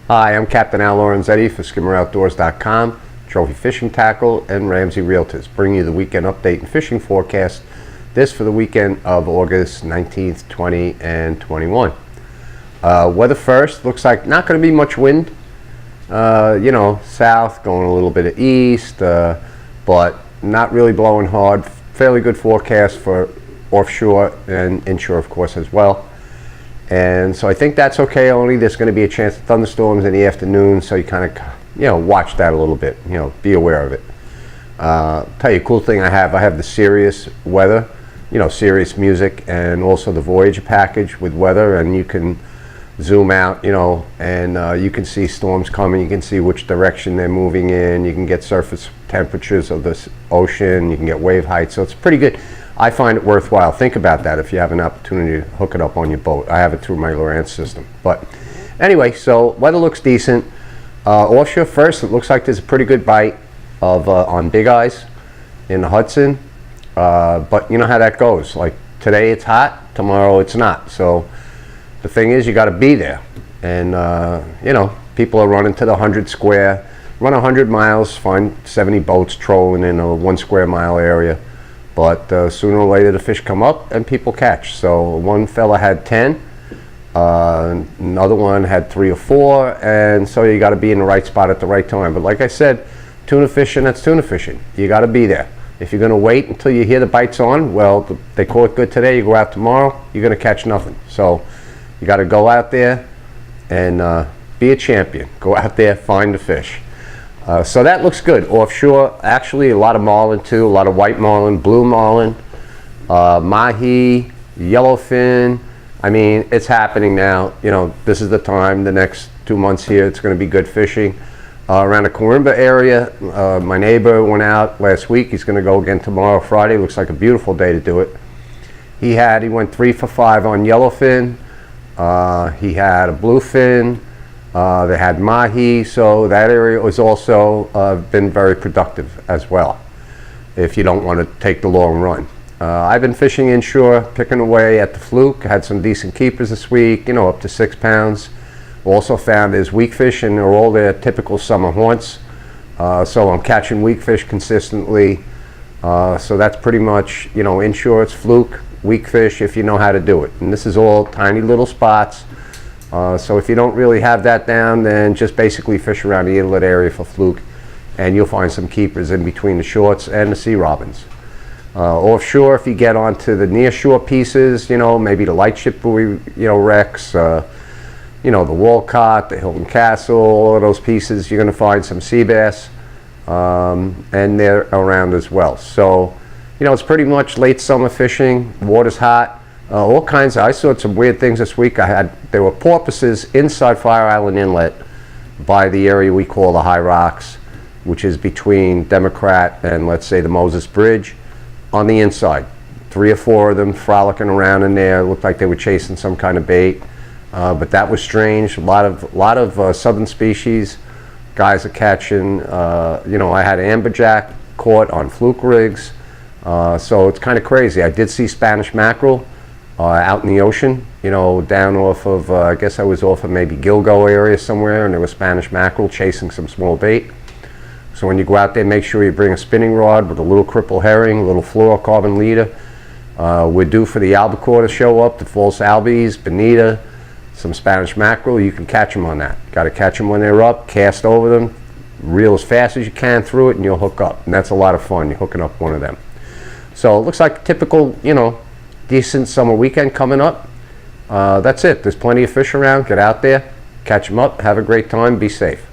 Hi, I'm Captain Al Lorenzetti for skimmeroutdoors.com, Trophy Fishing Tackle, and Ramsey Realtors, bringing you the weekend update and fishing forecast. This for the weekend of August 19th, 20, and 21. Weather first, looks like not going to be much wind. South, going a little bit of east, but not really blowing hard. Fairly good forecast for offshore and inshore, of course, as well. And so I think that's okay. Only there's going to be a chance of thunderstorms in the afternoon, so you kind of, watch that a little bit. Be aware of it. Tell you a cool thing I have the Sirius weather, Sirius music, and also the Voyager package with weather, and you can zoom out, and you can see storms coming. You can see which direction they're moving in. You can get surface temperatures of the ocean. You can get wave height. So it's pretty good. I find it worthwhile. Think about that if you have an opportunity to hook it up on your boat. I have it through my Lorenzetti system. But anyway, so weather looks decent. Offshore first, it looks like there's a pretty good bite of on big eyes in the Hudson. But you know how that goes. Like today it's hot, tomorrow it's not. So the thing is, you got to be there. And people are running to the 100 square, run 100 miles, find 70 boats trolling in a 1 square mile area. But sooner or later the fish come up and people catch. So one fella had 10, another one had 3 or 4, and so you got to be in the right spot at the right time. But like I said, tuna fishing, that's tuna fishing. You got to be there. If you're going to wait until you hear the bites on, well, they caught good today, you go out tomorrow, you're going to catch nothing. So you got to go out there and be a champion. Go out there, find the fish. So that looks good. Offshore, actually a lot of marlin too, a lot of white marlin, blue marlin, mahi, yellowfin. I mean, it's happening now. This is the time, the next 2 months here, it's going to be good fishing. Around the Corimba area, my neighbor went out last week. He's going to go again tomorrow, Friday. Looks like a beautiful day to do it. He went 3 for 5 on yellowfin. He had a bluefin. They had mahi, so that area was also been very productive as well, if you don't want to take the long run. I've been fishing inshore, picking away at the fluke. I had some decent keepers this week, up to 6 pounds. Also found there's weak fish, and they're all their typical summer haunts. So I'm catching weak fish consistently. So that's pretty much, inshore, it's fluke, weak fish, if you know how to do it. And this is all tiny little spots. So if you don't really have that down, then just basically fish around the inlet area for fluke, and you'll find some keepers in between the shorts and the sea robins. Offshore, if you get onto the near shore pieces, maybe the lightship buoy, wrecks, the Walcott, the Hilton Castle, all of those pieces, you're going to find some sea bass, and they're around as well. So, it's pretty much late summer fishing. Water's hot. All kinds I saw some weird things this week. There were porpoises inside Fire Island Inlet by the area we call the High Rocks, which is between Democrat and, let's say, the Moses Bridge, on the inside. 3 or 4 of them frolicking around in there. It looked like they were chasing some kind of bait, but that was strange. A lot of southern species guys are catching. I had amberjack caught on fluke rigs, so it's kind of crazy. I did see Spanish mackerel out in the ocean, down off of, I guess I was off of maybe Gilgo area somewhere, and there was Spanish mackerel chasing some small bait. So when you go out there, make sure you bring a spinning rod with a little cripple herring, a little fluorocarbon leader. We're due for the albacore to show up, the false albies, bonita, some Spanish mackerel. You can catch them on that. Got to catch them when they're up, cast over them, reel as fast as you can through it, and you'll hook up. And that's a lot of fun. You're hooking up one of them. So it looks like a typical, decent summer weekend coming up. That's it. There's plenty of fish around. Get out there, catch them up, have a great time, be safe.